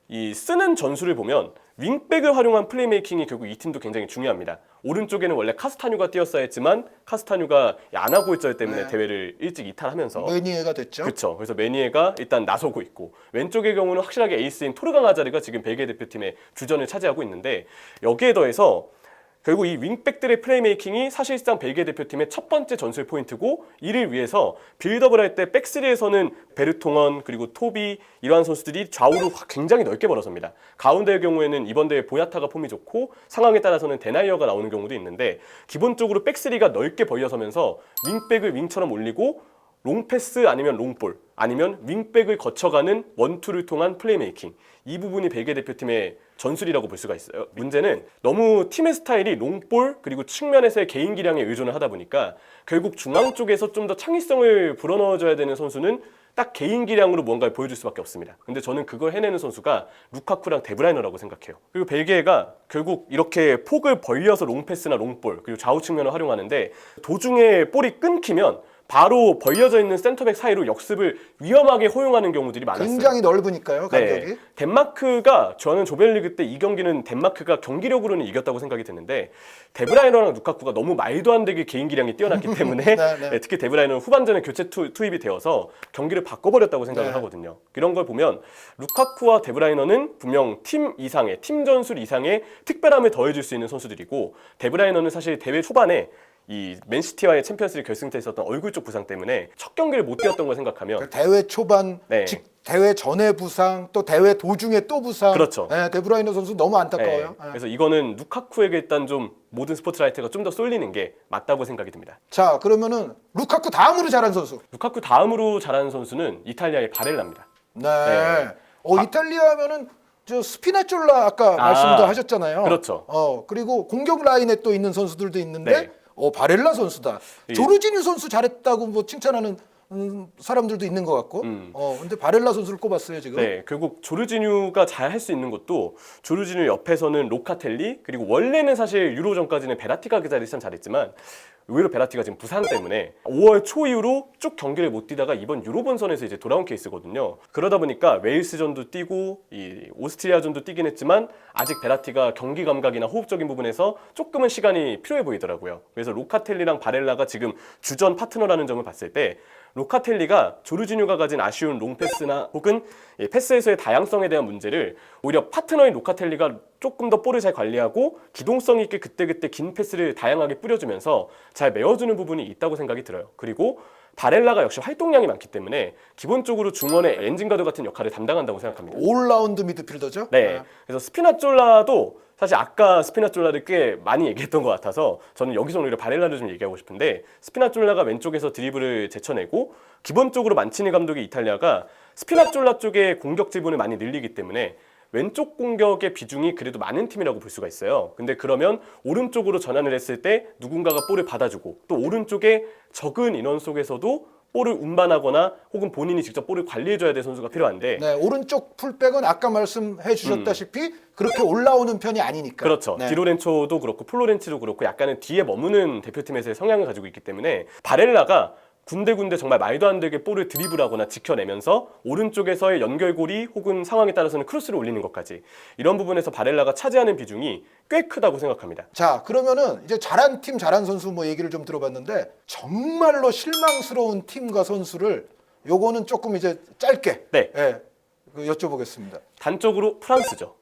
이 쓰는 전술을 보면 윙백을 활용한 플레이메이킹이 결국 이 팀도 굉장히 중요합니다. 오른쪽에는 원래 카스타뉴가 뛰었어야 했지만 카스타뉴가 야나골절 때문에 네. 대회를 일찍 이탈하면서 메니에가 됐죠. 그렇죠. 그래서 메니에가 일단 나서고 있고 왼쪽의 경우는 확실하게 에이스인 토르강 아자르가 지금 벨기에 대표팀의 주전을 차지하고 있는데 여기에 더해서 결국 이 윙백들의 플레이메이킹이 사실상 벨기에 대표팀의 첫 번째 전술 포인트고 이를 위해서 빌드업을 할 때 백스리에서는 베르통원 그리고 토비 이러한 선수들이 좌우로 굉장히 넓게 벌어섭니다. 가운데의 경우에는 이번 대회 보야타가 폼이 좋고 상황에 따라서는 데나이어가 나오는 경우도 있는데 기본적으로 백스리가 넓게 벌려서면서 윙백을 윙처럼 올리고 롱패스 아니면 롱볼 아니면 윙백을 거쳐가는 원투를 통한 플레이메이킹 이 부분이 벨기에 대표팀의 전술이라고 볼 수가 있어요. 문제는 너무 팀의 스타일이 롱볼 그리고 측면에서의 개인 기량에 의존을 하다 보니까 결국 중앙 쪽에서 좀 더 창의성을 불어넣어줘야 되는 선수는 딱 개인 기량으로 뭔가를 보여줄 수밖에 없습니다. 근데 저는 그걸 해내는 선수가 루카쿠랑 데브라이너라고 생각해요. 그리고 벨기에가 결국 이렇게 폭을 벌려서 롱패스나 롱볼 그리고 좌우 측면을 활용하는데 도중에 볼이 끊기면 바로 벌려져 있는 센터백 사이로 역습을 위험하게 허용하는 경우들이 많았어요. 굉장히 넓으니까요, 간격이. 네. 덴마크가 저는 조별리그 때 이 경기는 덴마크가 경기력으로는 이겼다고 생각이 드는데 데브라이너랑 루카쿠가 너무 말도 안 되게 개인 기량이 뛰어났기 때문에 네, 네. 네, 특히 데브라이너는 후반전에 교체 투입이 되어서 경기를 바꿔버렸다고 생각을 네. 하거든요. 이런 걸 보면 루카쿠와 데브라이너는 분명 팀 이상의 팀 전술 이상의 특별함을 더해줄 수 있는 선수들이고 데브라이너는 사실 대회 초반에 이 맨시티와의 챔피언스리그 결승 때 있었던 얼굴 쪽 부상 때문에 첫 경기를 못 뛰었던 걸 생각하면 그 대회 초반, 네. 대회 전에 부상, 또 대회 도중에 또 부상. 그렇죠. 네, 데브라이너 선수 너무 안타까워요. 네. 네. 그래서 이거는 루카쿠에게 일단 좀 모든 스포트라이트가 좀 더 쏠리는 게 맞다고 생각이 듭니다. 자, 그러면은 루카쿠 다음으로 잘한 선수. 루카쿠 다음으로 잘하는 선수는 이탈리아의 바렐라입니다. 네. 네. 이탈리아 하면은 저 스피나졸라 아까 말씀도 하셨잖아요. 그렇죠. 그리고 공격 라인에 또 있는 선수들도 있는데 네. 바렐라 선수다. 예. 조르지뉴 선수 잘했다고 뭐 칭찬하는 사람들도 있는 것 같고. 근데 바렐라 선수를 꼽았어요 지금. 네, 결국 조르지뉴가 잘 할 수 있는 것도 조르지뉴 옆에서는 로카텔리 그리고 원래는 사실 유로 전까지는 베라티가 그 자리를 참 잘했지만 의외로 베라티가 지금 부상 때문에 5월 초 이후로 쭉 경기를 못 뛰다가 이번 유로 본선에서 이제 돌아온 케이스거든요. 그러다 보니까 웨일스전도 뛰고 이 오스트리아전도 뛰긴 했지만 아직 베라티가 경기 감각이나 호흡적인 부분에서 조금은 시간이 필요해 보이더라고요. 그래서 로카텔리랑 바렐라가 지금 주전 파트너라는 점을 봤을 때 로카텔리가 조르지뉴가 가진 아쉬운 롱패스나 혹은 패스에서의 다양성에 대한 문제를 오히려 파트너인 로카텔리가 조금 더 볼을 잘 관리하고 기동성 있게 그때그때 긴 패스를 다양하게 뿌려주면서 잘 메워주는 부분이 있다고 생각이 들어요. 그리고 바렐라가 역시 활동량이 많기 때문에 기본적으로 중원의 엔진가드 같은 역할을 담당한다고 생각합니다. 올라운드 미드필더죠. 네. 그래서 스피나졸라도 사실 아까 스피나졸라를 꽤 많이 얘기했던 것 같아서 저는 여기서 오히려 바렐라를 좀 얘기하고 싶은데 스피나졸라가 왼쪽에서 드리블을 제쳐내고 기본적으로 만치니 감독의 이탈리아가 스피나졸라 쪽에 공격 지분을 많이 늘리기 때문에 왼쪽 공격의 비중이 그래도 많은 팀이라고 볼 수가 있어요. 근데 그러면 오른쪽으로 전환을 했을 때 누군가가 볼을 받아주고 또 오른쪽에 적은 인원 속에서도 볼을 운반하거나 혹은 본인이 직접 볼을 관리해줘야 될 선수가 필요한데 네, 오른쪽 풀백은 아까 말씀해 주셨다시피 그렇게 올라오는 편이 아니니까. 그렇죠. 네. 디로렌초도 그렇고 플로렌치도 그렇고 약간은 뒤에 머무는 대표팀에서의 성향을 가지고 있기 때문에 바렐라가 군데군데 정말 말도 안 되게 볼을 드리블하거나 지켜내면서 오른쪽에서의 연결고리 혹은 상황에 따라서는 크로스를 올리는 것까지 이런 부분에서 바렐라가 차지하는 비중이 꽤 크다고 생각합니다. 자, 그러면은 이제 잘한 팀, 잘한 선수 뭐 얘기를 좀 들어봤는데 정말로 실망스러운 팀과 선수를 요거는 조금 이제 짧게 네. 여쭤보겠습니다. 단적으로 프랑스죠.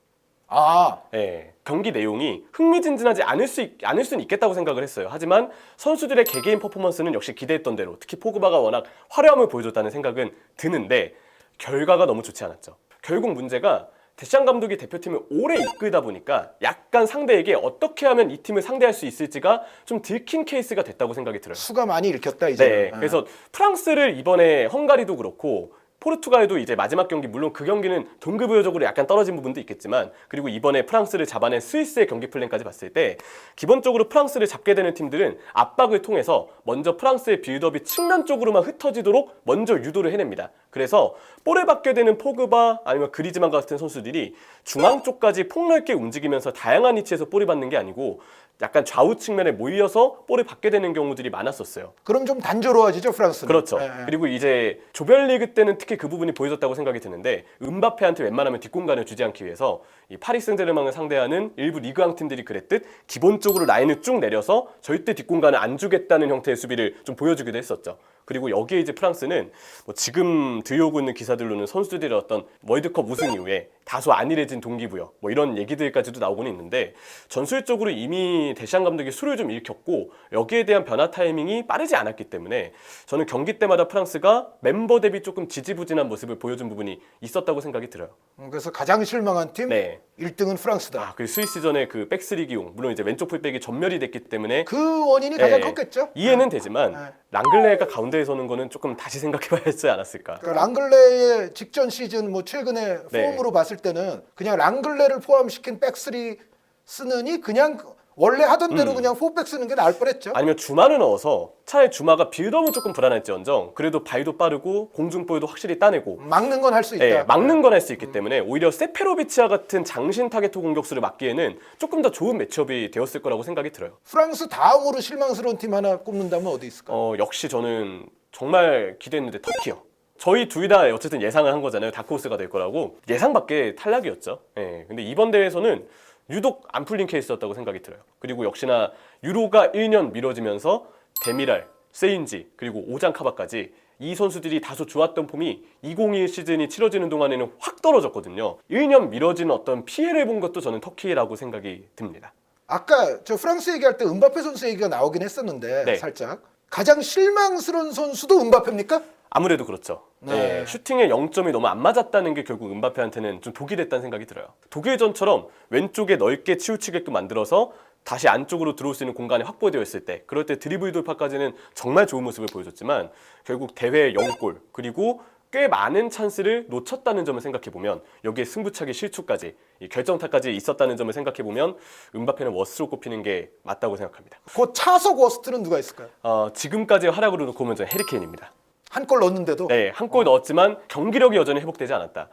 네, 경기 내용이 흥미진진하지 않을 수는 있겠다고 생각을 했어요. 하지만 선수들의 개개인 퍼포먼스는 역시 기대했던 대로 특히 포그바가 워낙 화려함을 보여줬다는 생각은 드는데 결과가 너무 좋지 않았죠. 결국 문제가 데샹 감독이 대표팀을 오래 이끌다 보니까 약간 상대에게 어떻게 하면 이 팀을 상대할 수 있을지가 좀 들킨 케이스가 됐다고 생각이 들어요. 수가 많이 읽혔다 이제. 네, 그래서 프랑스를 이번에 헝가리도 그렇고 포르투갈도 이제 마지막 경기 물론 그 경기는 동급의적으로 약간 떨어진 부분도 있겠지만 그리고 이번에 프랑스를 잡아낸 스위스의 경기 플랜까지 봤을 때 기본적으로 프랑스를 잡게 되는 팀들은 압박을 통해서 먼저 프랑스의 빌드업이 측면 쪽으로만 흩어지도록 먼저 유도를 해냅니다. 그래서 볼을 받게 되는 포그바 아니면 그리즈만 같은 선수들이 중앙 쪽까지 폭넓게 움직이면서 다양한 위치에서 볼을 받는 게 아니고 약간 좌우 측면에 모여서 볼을 받게 되는 경우들이 많았었어요. 그럼 좀 단조로워지죠, 프랑스는. 그렇죠. 네. 그리고 이제 조별리그 때는 특히 그 부분이 보여졌다고 생각이 드는데 음바페한테 웬만하면 뒷공간을 주지 않기 위해서 이 파리 생제르맹을 상대하는 일부 리그왕 팀들이 그랬듯 기본적으로 라인을 쭉 내려서 절대 뒷공간을 안 주겠다는 형태의 수비를 좀 보여주기도 했었죠. 그리고 여기에 이제 프랑스는 뭐 지금 들려오고 있는 기사들로는 선수들의 어떤 월드컵 우승 이후에 다소 안일해진 동기부여 뭐 이런 얘기들까지도 나오고는 있는데 전술적으로 이미 데샹 감독이 수를 좀 일으켰고 여기에 대한 변화 타이밍이 빠르지 않았기 때문에 저는 경기 때마다 프랑스가 멤버 대비 조금 지지부진한 모습을 보여준 부분이 있었다고 생각이 들어요. 그래서 가장 실망한 팀 네. 1등은 프랑스다. 그리고 스위스전의 그 백스리 기용 물론 이제 왼쪽 풀백이 전멸이 됐기 때문에 그 원인이 가장 컸겠죠. 이해는 되지만 랑글레가 가운데에 서는 거는 조금 다시 생각해봐야 하지 않았을까. 그러니까 랑글레의 직전 시즌 뭐 최근에 네. 폼으로 봤을 때는 그냥 랑글레를 포함시킨 백스리 쓰느니 그냥 원래 하던 대로 그냥 4백 쓰는 게 나을 뻔했죠. 아니면 주마를 넣어서 차라리 주마가 빌드업은 조금 불안할지언정 그래도 발도 빠르고 공중볼도 확실히 따내고 막는 건 할 수 있다. 네, 막는 건 할 수 있기 때문에 오히려 세페로비치와 같은 장신 타겟트 공격수를 막기에는 조금 더 좋은 매치업이 되었을 거라고 생각이 들어요. 프랑스 다음으로 실망스러운 팀 하나 꼽는다면 어디 있을까? 역시 저는 정말 기대했는데 터키요. 저희 둘 다 어쨌든 예상을 한 거잖아요. 다크호스가 될 거라고. 예상 밖의 탈락이었죠. 예, 근데 이번 대회에서는 유독 안 풀린 케이스였다고 생각이 들어요. 그리고 역시나 유로가 1년 미뤄지면서 데미랄, 세인지 그리고 오장카바까지 이 선수들이 다소 좋았던 폼이 2021 시즌이 치러지는 동안에는 확 떨어졌거든요. 1년 미뤄지는 어떤 피해를 본 것도 저는 터키라고 생각이 듭니다. 아까 저 프랑스 얘기할 때 은바페 선수 얘기가 나오긴 했었는데 네. 살짝 가장 실망스러운 선수도 은바페입니까? 아무래도 그렇죠. 네. 네, 슈팅의 0점이 너무 안 맞았다는 게 결국 은바페한테는 좀 독이 됐다는 생각이 들어요. 독일전처럼 왼쪽에 넓게 치우치게끔 만들어서 다시 안쪽으로 들어올 수 있는 공간이 확보되어 있을 때 그럴 때 드리블 돌파까지는 정말 좋은 모습을 보여줬지만 결국 대회 0골 그리고 꽤 많은 찬스를 놓쳤다는 점을 생각해보면 여기에 승부차기 실축까지 이 결정타까지 있었다는 점을 생각해보면 은바페는 워스트로 꼽히는 게 맞다고 생각합니다. 그 차석 워스트는 누가 있을까요? 지금까지의 활약으로 놓고 보면 저는 해리케인입니다. 한 골 넣었는데도 네, 한 골 넣었지만 경기력이 여전히 회복되지 않았다.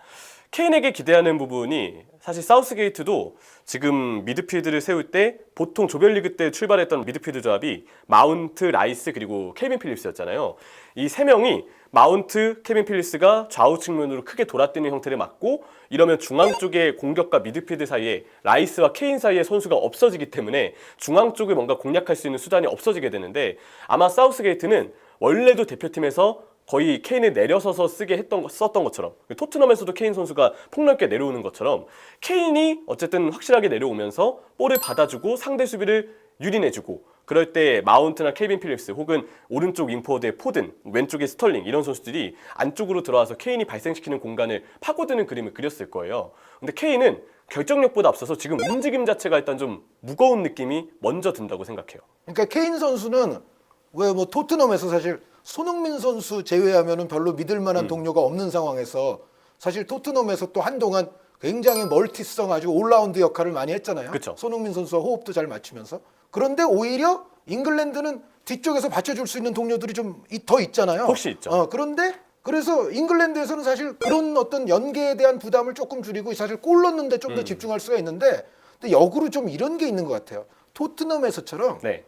케인에게 기대하는 부분이 사실 사우스게이트도 지금 미드필드를 세울 때 보통 조별리그 때 출발했던 미드필드 조합이 마운트, 라이스 그리고 케빈 필립스였잖아요. 이 세 명이 마운트, 케빈 필립스가 좌우 측면으로 크게 돌아뛰는 형태를 맞고 이러면 중앙 쪽의 공격과 미드필드 사이에 라이스와 케인 사이에 선수가 없어지기 때문에 중앙 쪽을 뭔가 공략할 수 있는 수단이 없어지게 되는데 아마 사우스게이트는 원래도 대표팀에서 거의 케인을 내려서서 썼던 것처럼 토트넘에서도 케인 선수가 폭넓게 내려오는 것처럼 케인이 어쨌든 확실하게 내려오면서 볼을 받아주고 상대 수비를 유린해주고 그럴 때 마운트나 케빈 필립스 혹은 오른쪽 윙포워드의 포든 왼쪽의 스털링 이런 선수들이 안쪽으로 들어와서 케인이 발생시키는 공간을 파고드는 그림을 그렸을 거예요. 근데 케인은 결정력보다 앞서서 지금 움직임 자체가 일단 좀 무거운 느낌이 먼저 든다고 생각해요. 그러니까 케인 선수는 왜 뭐 토트넘에서 사실 손흥민 선수 제외하면은 별로 믿을 만한 동료가 없는 상황에서 사실 토트넘에서 또 한동안 굉장히 멀티성 아주 올라운드 역할을 많이 했잖아요. 그쵸. 손흥민 선수와 호흡도 잘 맞추면서. 그런데 오히려 잉글랜드는 뒤쪽에서 받쳐줄 수 있는 동료들이 좀 더 있잖아요. 혹시 있죠. 그런데 그래서 잉글랜드에서는 사실 그런 어떤 연계에 대한 부담을 조금 줄이고 사실 골 넣는데 좀 더 집중할 수가 있는데 근데 역으로 좀 이런 게 있는 것 같아요. 토트넘에서처럼 네.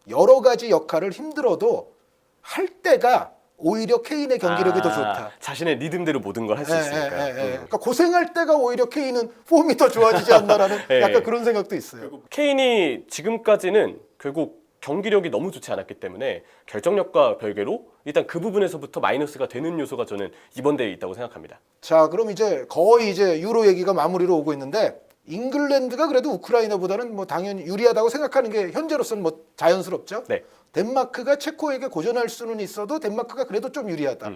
여러 가지 역할을 힘들어도 할 때가 오히려 케인의 경기력이 더 좋다. 자신의 리듬대로 모든 걸 할 수 있으니까. 그러니까 고생할 때가 오히려 케인은 폼이 더 좋아지지 않나라는 예. 약간 그런 생각도 있어요. 케인이 지금까지는 결국 경기력이 너무 좋지 않았기 때문에 결정력과 별개로 일단 그 부분에서부터 마이너스가 되는 요소가 저는 이번 대회에 있다고 생각합니다. 자, 그럼 이제 거의 이제 유로 얘기가 마무리로 오고 있는데 잉글랜드가 그래도 우크라이나보다는 뭐 당연히 유리하다고 생각하는 게 현재로서는 뭐 자연스럽죠. 네. 덴마크가 체코에게 고전할 수는 있어도 덴마크가 그래도 좀 유리하다.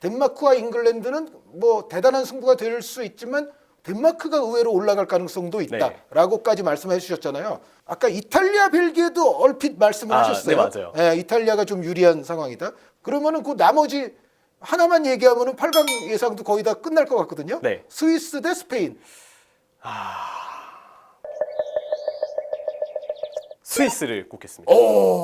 덴마크와 잉글랜드는 뭐 대단한 승부가 될 수 있지만 덴마크가 의외로 올라갈 가능성도 있다라고까지 말씀해 주셨잖아요. 아까 이탈리아, 벨기에도 얼핏 말씀을 하셨어요. 네, 맞아요. 네, 이탈리아가 좀 유리한 상황이다. 그러면은 그 나머지 하나만 얘기하면은 8강 예상도 거의 다 끝날 것 같거든요. 네. 스위스 대 스페인. 스위스를 꼽겠습니다.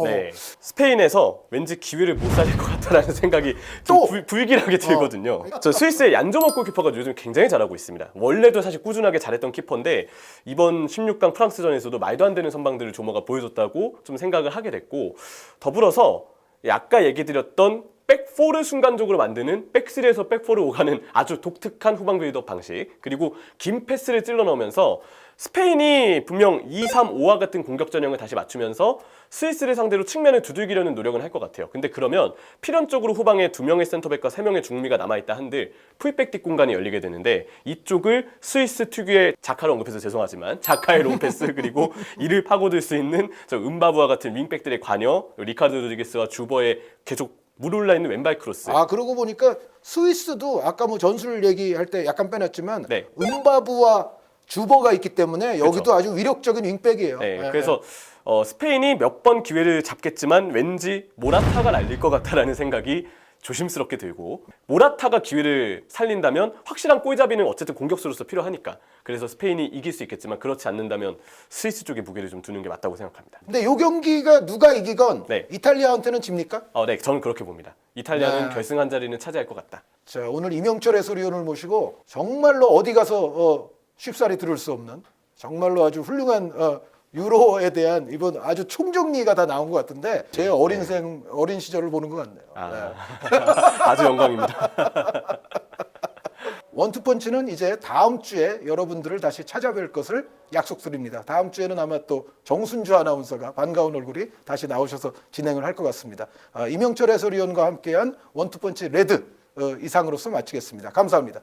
네. 스페인에서 왠지 기회를 못 살릴 것 같다라는 생각이 좀 불길하게 들거든요. 저 스위스의 얀조모 골키퍼가 요즘 굉장히 잘하고 있습니다. 원래도 사실 꾸준하게 잘했던 키퍼인데 이번 16강 프랑스전에서도 말도 안 되는 선방들을 조모가 보여줬다고 좀 생각을 하게 됐고 더불어서 아까 얘기 드렸던 백4를 순간적으로 만드는 백3에서 백4로 오가는 아주 독특한 후방 빌드업 방식 그리고 긴 패스를 찔러 넣으면서 스페인이 분명 2-3-5와 같은 공격 전형을 다시 맞추면서 스위스를 상대로 측면을 두들기려는 노력은 할 것 같아요. 근데 그러면 필연적으로 후방에 2명의 센터백과 3명의 중미가 남아있다 한들 풀백 뒷공간이 열리게 되는데 이쪽을 스위스 특유의 자카를 언급해서 죄송하지만 자카의 롱패스 그리고 이를 파고들 수 있는 저 은바부와 같은 윙백들의 관여 리카르도 로드리게스와 주버의 계속 물 올라있는 왼발 크로스. 그러고 보니까 스위스도 아까 뭐 전술 얘기할 때 약간 빼놨지만 네. 은바부와 주버가 있기 때문에 여기도 그렇죠. 아주 위력적인 윙백이에요. 네, 그래서 스페인이 몇 번 기회를 잡겠지만 왠지 모라타가 날릴 것 같다라는 생각이 조심스럽게 들고 모라타가 기회를 살린다면 확실한 골잡이는 어쨌든 공격수로서 필요하니까 그래서 스페인이 이길 수 있겠지만 그렇지 않는다면 스위스 쪽에 무게를 좀 두는 게 맞다고 생각합니다. 근데 요 경기가 누가 이기건 네. 이탈리아한테는 집니까? 네, 저는 그렇게 봅니다. 이탈리아는 네. 결승 한 자리는 차지할 것 같다. 자, 오늘 이명철 해설위원을 모시고 정말로 어디 가서 쉽사리 들을 수 없는 정말로 아주 훌륭한 유로에 대한 이번 아주 총정리가 다 나온 것 같은데 제 어린 시절을 보는 것 같네요. 아주 영광입니다. 원투펀치는 이제 다음 주에 여러분들을 다시 찾아뵐 것을 약속드립니다. 다음 주에는 아마 또 정순주 아나운서가 반가운 얼굴이 다시 나오셔서 진행을 할 것 같습니다. 이명철 해설위원과 함께한 원투펀치 레드 이상으로서 마치겠습니다. 감사합니다.